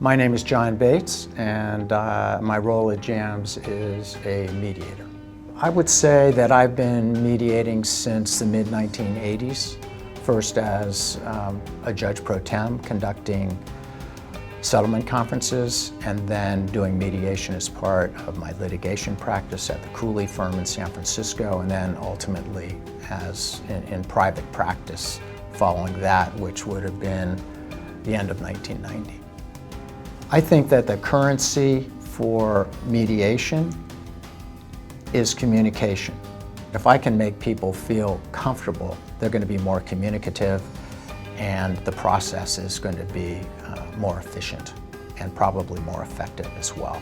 My name is John Bates, and my role at JAMS is a mediator. I would say that I've been mediating since the mid-1980s, first as a judge pro tem conducting settlement conferences, and then doing mediation as part of my litigation practice at the Cooley firm in San Francisco, and then ultimately as in private practice following that, which would have been the end of 1990. I think that the currency for mediation is communication. If I can make people feel comfortable, they're going to be more communicative, and the process is going to be more efficient and probably more effective as well.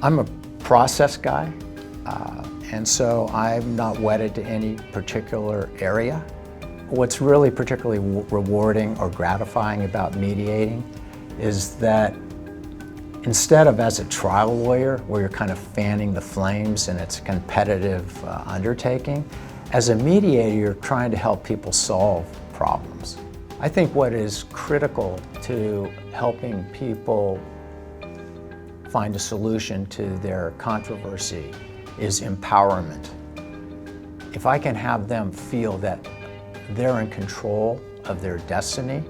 I'm a process guy, and so I'm not wedded to any particular area. What's really particularly rewarding or gratifying about mediating is that instead of as a trial lawyer, where you're kind of fanning the flames and it's a competitive undertaking, as a mediator, you're trying to help people solve problems. I think what is critical to helping people find a solution to their controversy is empowerment. If I can have them feel that they're in control of their destiny,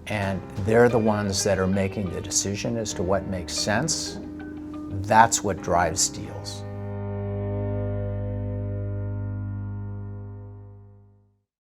and they're the ones that are making the decision as to what makes sense, that's what drives deals.